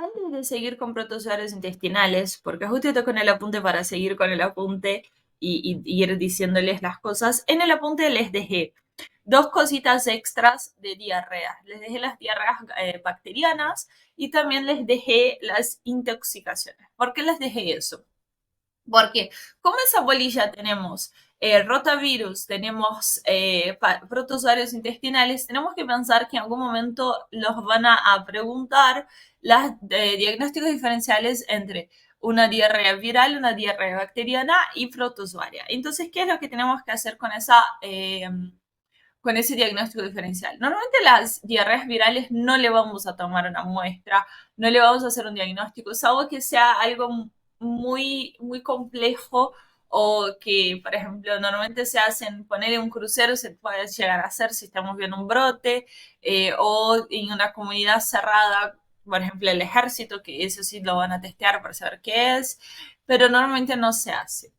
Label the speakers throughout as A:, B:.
A: Antes de seguir con protozoarios intestinales, porque justo estoy con el apunte para seguir con el apunte y ir diciéndoles las cosas, en el apunte les dejé dos cositas extras de diarrea. Les dejé las diarreas bacterianas y también les dejé las intoxicaciones. ¿Por qué les dejé eso? Porque como esa bolilla tenemos rotavirus, tenemos protozoarios intestinales, tenemos que pensar que en algún momento los van a preguntar los diagnósticos diferenciales entre una diarrea viral, una diarrea bacteriana y protozoaria. Entonces, ¿qué es lo que tenemos que hacer con ese diagnóstico diferencial? Normalmente las diarreas virales no le vamos a tomar una muestra, no le vamos a hacer un diagnóstico, salvo que sea algo muy complejo o que, por ejemplo, normalmente se hacen, ponerle un crucero, se puede llegar a hacer si estamos viendo un brote, o en una comunidad cerrada, por ejemplo, el ejército, que eso sí lo van a testear para saber qué es, pero normalmente no se hace.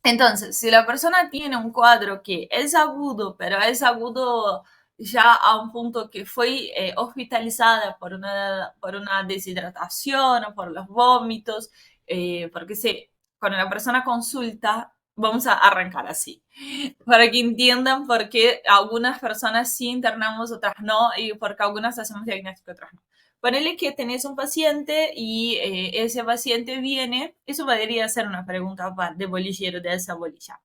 A: Entonces, si la persona tiene un cuadro que es agudo, pero es agudo ya a un punto que fue hospitalizada por una deshidratación o por los vómitos, porque sí, cuando la persona consulta, vamos a arrancar así, para que entiendan por qué algunas personas sí internamos, otras no, y porque algunas hacemos diagnóstico, otras no. Ponele que tenés un paciente y ese paciente viene, eso podría ser una pregunta de bolillero de esa bolilla.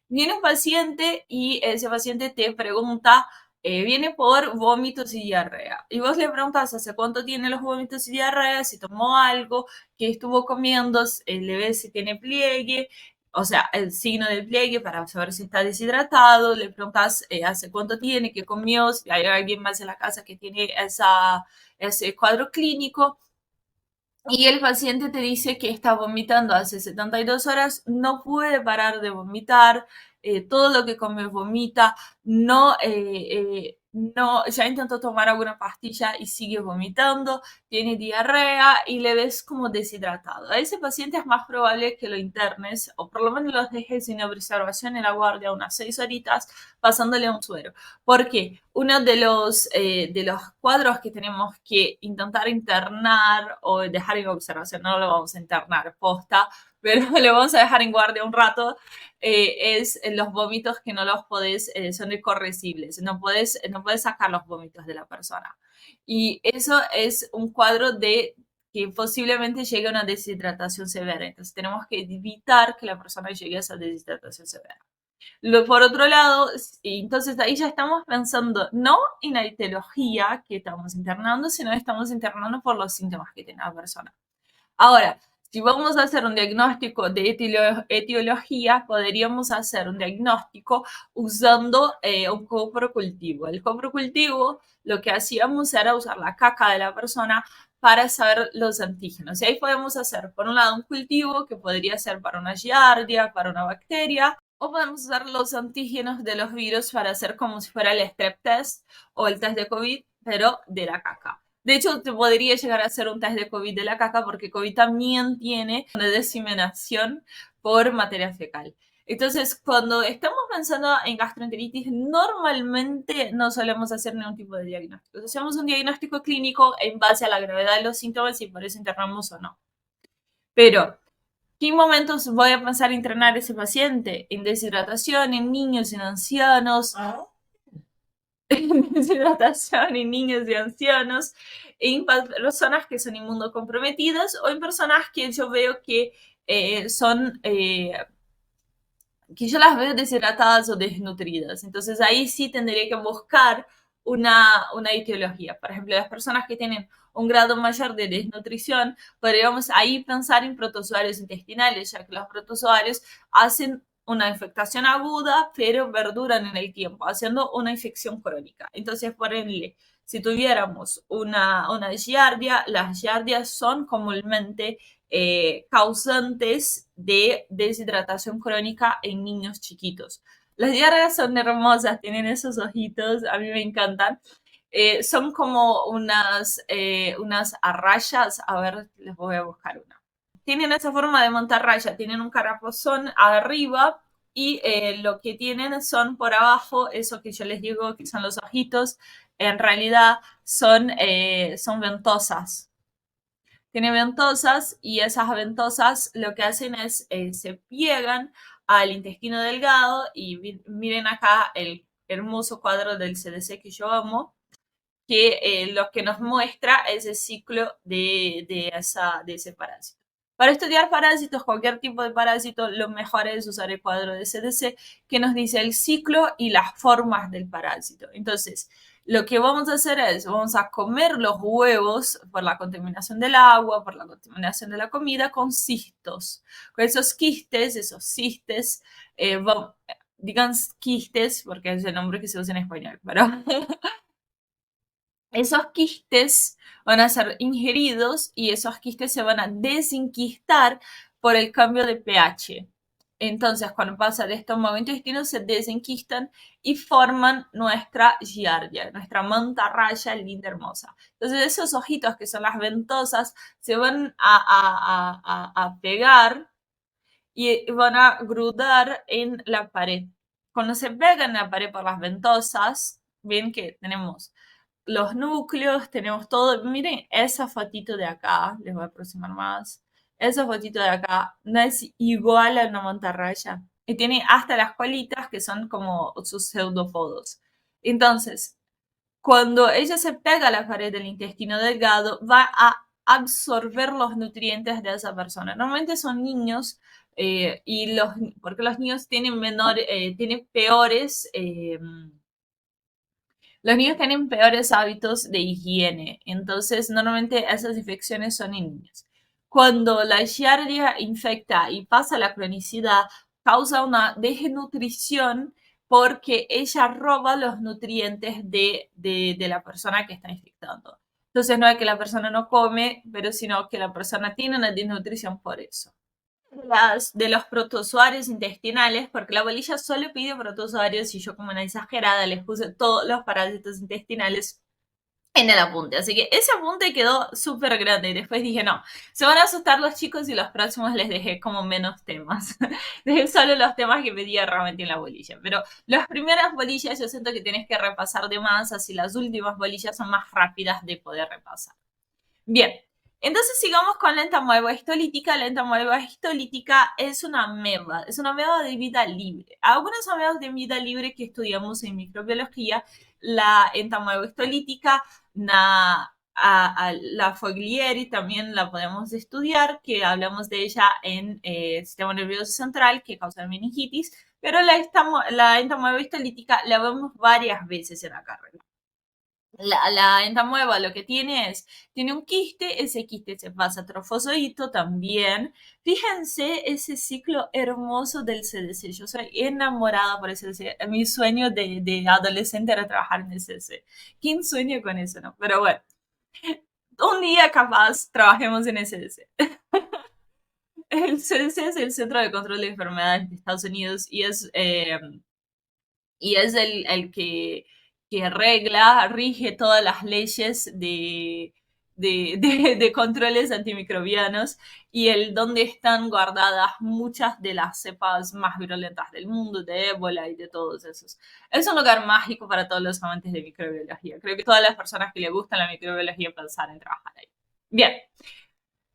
A: Viene un paciente y ese paciente te pregunta, viene por vómitos y diarrea. Y vos le preguntas hace cuánto tiene los vómitos y diarrea, si tomó algo, qué estuvo comiendo, le ves si tiene pliegue, o sea, el signo del pliegue para saber si está deshidratado, le preguntas hace cuánto tiene, qué comió, si hay alguien más en la casa que tiene ese cuadro clínico, y el paciente te dice que está vomitando hace 72 horas, no puede parar de vomitar, todo lo que come vomita, no, ya intentó tomar alguna pastilla y sigue vomitando, tiene diarrea y le ves como deshidratado. A ese paciente es más probable que lo internes o por lo menos los dejes sin observación en la guardia unas 6 horitas pasándole un suero. Porque uno de los cuadros que tenemos que intentar internar o dejar en observación, no lo vamos a internar posta, pero lo vamos a dejar en guardia un rato, es los vómitos que no los podés, son incorresibles, no podés sacar los vómitos de la persona. Y eso es un cuadro de que posiblemente llegue a una deshidratación severa. Entonces tenemos que evitar que la persona llegue a esa deshidratación severa. Por otro lado, entonces ahí ya estamos pensando no en la etiología que estamos internando, sino estamos internando por los síntomas que tiene la persona. Ahora, si vamos a hacer un diagnóstico de etiología, podríamos hacer un diagnóstico usando un coprocultivo. El coprocultivo lo que hacíamos era usar la caca de la persona para saber los antígenos. Y ahí podemos hacer, por un lado, un cultivo que podría ser para una giardia, para una bacteria, o podemos usar los antígenos de los virus para hacer como si fuera el strep test o el test de COVID, pero de la caca. De hecho, te podría llegar a hacer un test de COVID de la caca porque COVID también tiene una diseminación por materia fecal. Entonces, cuando estamos pensando en gastroenteritis, normalmente no solemos hacer ningún tipo de diagnóstico. Hacemos un diagnóstico clínico en base a la gravedad de los síntomas y por eso internamos o no. Pero ¿qué momentos voy a pensar en entrenar a ese paciente? En deshidratación, en niños, en ancianos, en deshidratación en niños y ancianos, en personas que son inmunocomprometidas o en personas que yo veo que son, que yo las veo deshidratadas o desnutridas. Entonces ahí sí tendría que buscar una etiología. Por ejemplo, las personas que tienen un grado mayor de desnutrición, podríamos ahí pensar en protozoarios intestinales, ya que los protozoarios hacen una infectación aguda, pero perduran en el tiempo, haciendo una infección crónica. Entonces, por ejemplo, si tuviéramos una giardia, las giardias son comúnmente causantes de deshidratación crónica en niños chiquitos. Las diarreas son hermosas, tienen esos ojitos, a mí me encantan. Son como unas arrayas, a ver, les voy a buscar una. Tienen esa forma de montarraya, tienen un carapozón arriba y lo que tienen son por abajo, eso que yo les digo que son los ojitos, en realidad son ventosas. tiene ventosas y esas ventosas lo que hacen es se pliegan al intestino delgado y miren acá el hermoso cuadro del CDC que yo amo, que lo que nos muestra es el ciclo de ese parásito. Para estudiar parásitos, cualquier tipo de parásito, lo mejor es usar el cuadro de CDC que nos dice el ciclo y las formas del parásito. Entonces, lo que vamos a hacer es, vamos a comer los huevos por la contaminación del agua, por la contaminación de la comida, con cistos. Con esos cistes, digan quistes, porque es el nombre que se usa en español, pero esos quistes van a ser ingeridos y esos quistes se van a desinquistar por el cambio de pH. Entonces, cuando pasa de estómago a intestino, se desenquistan y forman nuestra giardia, nuestra mantarraya linda hermosa. Entonces, esos ojitos que son las ventosas se van a pegar y van a grudar en la pared. Cuando se pegan en la pared por las ventosas, ven que tenemos los núcleos, tenemos todo. Miren esa fotito de acá, les voy a aproximar más. Esa fotito de acá no es igual a una mantarraya. Y tiene hasta las colitas que son como sus pseudopodos. Entonces, cuando ella se pega a la pared del intestino delgado, va a absorber los nutrientes de esa persona. Normalmente son niños porque los niños tienen peores los niños tienen peores hábitos de higiene, entonces normalmente esas infecciones son en niños. Cuando la Giardia infecta y pasa la cronicidad, causa una desnutrición porque ella roba los nutrientes de la persona que está infectando. Entonces no es que la persona no come, pero sino que la persona tiene una desnutrición por eso de los protozoarios intestinales, porque la bolilla solo pide protozoarios y yo como una exagerada les puse todos los parásitos intestinales en el apunte. Así que ese apunte quedó súper grande y después dije, no, se van a asustar los chicos y los próximos les dejé como menos temas. Dejé solo los temas que pedía realmente en la bolilla. Pero las primeras bolillas yo siento que tienes que repasar de más, así las últimas bolillas son más rápidas de poder repasar. Bien, entonces sigamos con la entamoeba histolítica. La entamoeba histolítica es una ameba de vida libre. Algunas amebas de vida libre que estudiamos en microbiología, la entamoeba histolítica, la Foglieri también la podemos estudiar, que hablamos de ella en el sistema nervioso central, que causa meningitis, pero la entamoeba histolítica la vemos varias veces en la carrera. La entamueva lo que tiene un quiste, ese quiste se pasa a trofozoito también. Fíjense ese ciclo hermoso del CDC. Yo soy enamorada por el CDC. Mi sueño de adolescente era trabajar en el CDC. ¿Quién sueña con eso, no? Pero bueno, un día capaz trabajemos en el CDC. El CDC es el Centro de Control de Enfermedades de Estados Unidos y es el que rige todas las leyes de controles antimicrobianos y el donde están guardadas muchas de las cepas más virulentas del mundo, de ébola y de todos esos. Es un lugar mágico para todos los amantes de microbiología. Creo que todas las personas que le gustan la microbiología pensar en trabajar ahí. Bien,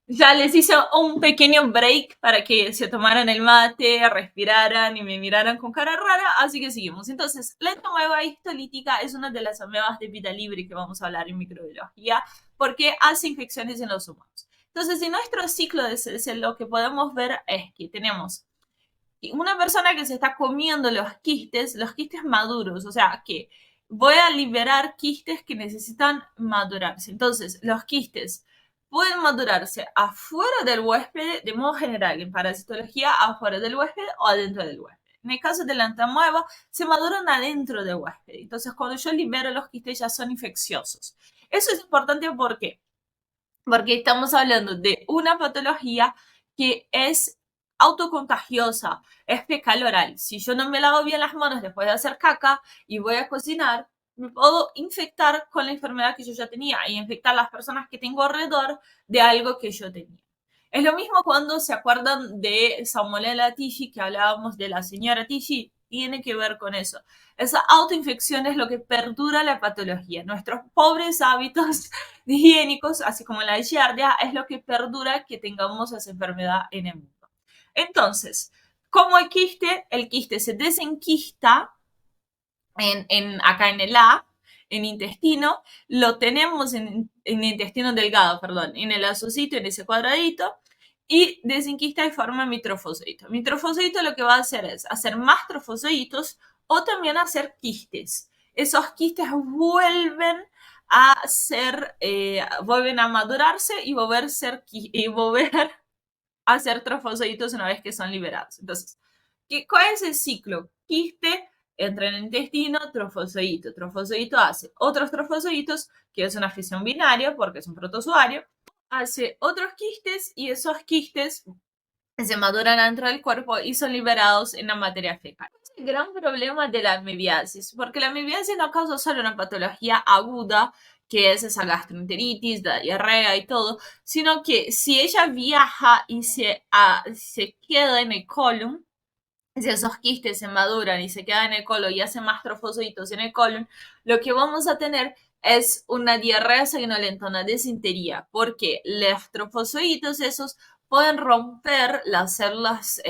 A: ya les hice un pequeño break para que se tomaran el mate, respiraran y me miraran con cara rara, así que seguimos. Entonces, la entamoeba histolítica es una de las amebas de vida libre que vamos a hablar en microbiología porque hace infecciones en los humanos. Entonces, en nuestro ciclo de CDC lo que podemos ver es que tenemos una persona que se está comiendo los quistes maduros, o sea, que voy a liberar quistes que necesitan madurarse. Entonces, los quistes pueden madurarse afuera del huésped, de modo general, en parasitología, afuera del huésped o adentro del huésped. En el caso de la entamoeba, se maduran adentro del huésped. Entonces, cuando yo libero los quistes, ya son infecciosos. Eso es importante porque estamos hablando de una patología que es autocontagiosa, es fecal oral. Si yo no me lavo bien las manos después de hacer caca y voy a cocinar, me puedo infectar con la enfermedad que yo ya tenía y infectar a las personas que tengo alrededor de algo que yo tenía. Es lo mismo cuando se acuerdan de Salmonella Typhi, que hablábamos de la señora Typhi, tiene que ver con eso. Esa autoinfección es lo que perdura la patología. Nuestros pobres hábitos higiénicos, así como la giardia, es lo que perdura que tengamos esa enfermedad en el mundo. Entonces, como el quiste se desenquista acá en el A, en intestino, lo tenemos en intestino delgado, perdón, en el asocito, en ese cuadradito, y desenquista y forma mi trofosito. Mi trofosito lo que va a hacer es hacer más trofositos o también hacer quistes. Esos quistes vuelven a ser, vuelven a madurarse y volver a ser trofositos una vez que son liberados. Entonces, ¿cuál es el ciclo? Quiste entra en el intestino, trofosito. Trofosito hace otros trofositos, que es una fisión binaria porque es un protozoario, hace otros quistes y esos quistes se maduran dentro del cuerpo y son liberados en la materia fecal. Es el gran problema de la amibiasis, porque la amibiasis no causa solo una patología aguda, que es esa gastroenteritis, la diarrea y todo, sino que si ella viaja y se queda en el colon, si esos quistes se maduran y se quedan en el colon y hacen más trofositos en el colon, lo que vamos a tener es una diarrea sanguinolenta, una desintería, porque los trofositos esos pueden romper las células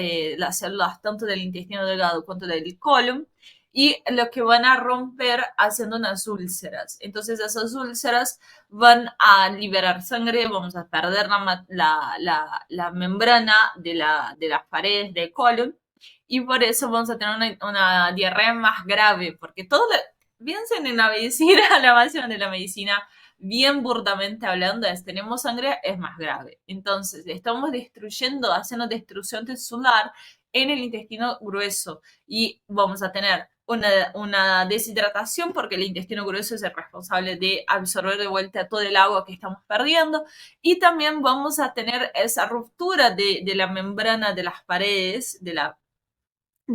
A: tanto del intestino delgado cuanto del colon, y lo que van a romper haciendo unas úlceras. Entonces esas úlceras van a liberar sangre, vamos a perder la membrana de las paredes del colon, y por eso vamos a tener una diarrea más grave, porque piensen en la medicina, la base de la medicina, bien burdamente hablando, tenemos sangre, es más grave. Entonces, estamos haciendo destrucción celular en el intestino grueso y vamos a tener una deshidratación porque el intestino grueso es el responsable de absorber de vuelta todo el agua que estamos perdiendo, y también vamos a tener esa ruptura de la membrana de las paredes, de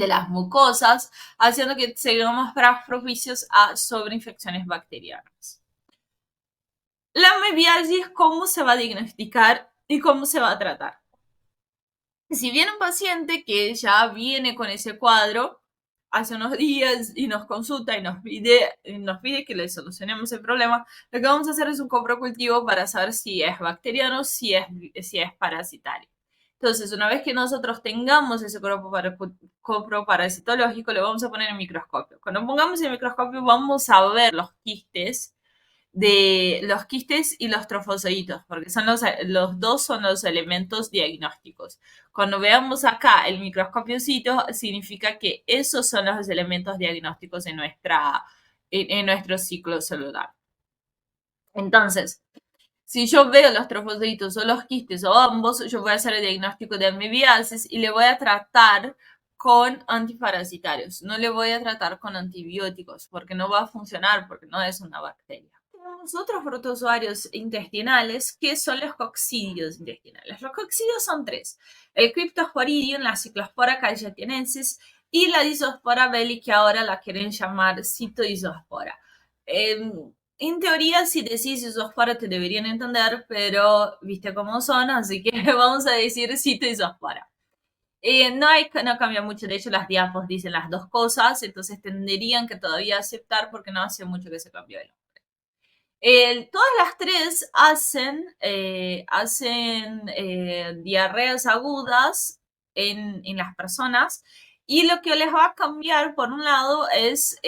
A: las mucosas, haciendo que seamos más propicios a sobreinfecciones bacterianas. La amibiasis, ¿cómo se va a diagnosticar y cómo se va a tratar? Si viene un paciente que ya viene con ese cuadro hace unos días y nos consulta y nos pide que le solucionemos el problema, lo que vamos a hacer es un coprocultivo para saber si es bacteriano, si es parasitario. Entonces, una vez que nosotros tengamos ese coproparasitológico, lo vamos a poner en microscopio. Cuando pongamos el microscopio, vamos a ver los quistes y los trofosoditos, porque los dos son los elementos diagnósticos. Cuando veamos acá el microscopiocito, significa que esos son los elementos diagnósticos en nuestro ciclo celular. Entonces, si yo veo los trofositos o los quistes o ambos, yo voy a hacer el diagnóstico de amibiasis y le voy a tratar con antiparasitarios. No le voy a tratar con antibióticos porque no va a funcionar, porque no es una bacteria. Tenemos otros protozoarios intestinales que son los coccidios intestinales. Los coccidios son tres: el Cryptosporidium, la Cyclospora callatiensis y la Disospora belli, que ahora la quieren llamar Citoisospora. En teoría, si decís isospora te deberían entender, pero viste cómo son, así que vamos a decir Citoisospora. No cambia mucho, de hecho las diapos dicen las dos cosas, entonces tendrían que todavía aceptar porque no hace mucho que se cambió el nombre. Todas las tres hacen diarreas agudas en las personas, y lo que les va a cambiar, por un lado, es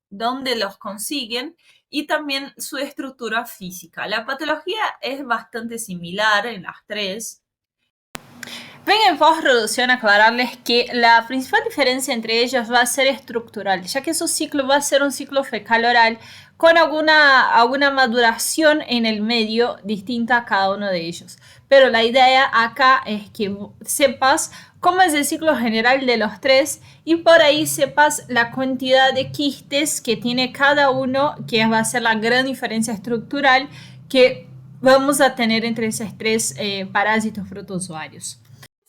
A: dónde los consiguen y también su estructura física. La patología es bastante similar en las tres. Venga, en postproducción aclararles que la principal diferencia entre ellos va a ser estructural, ya que su ciclo va a ser un ciclo fecal oral con alguna maduración en el medio distinta a cada uno de ellos. Pero la idea acá es que sepas cómo es el ciclo general de los tres y por ahí sepas la cantidad de quistes que tiene cada uno, que va a ser la gran diferencia estructural que vamos a tener entre esos tres parásitos protozoarios.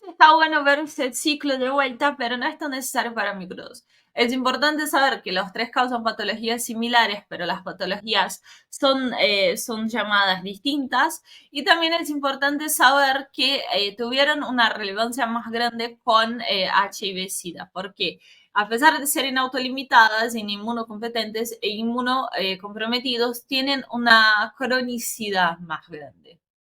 A: Está bueno ver ese ciclo de vuelta, pero no es tan necesario para microdos. Es importante saber que los tres causan patologías similares, pero las patologías son llamadas distintas. Y también es importante saber que tuvieron una relevancia más grande con HIV-Sida. ¿Por qué? A pesar de ser inautolimitadas, inmunocompetentes e inmunocomprometidos, tienen una cronicidad más grande.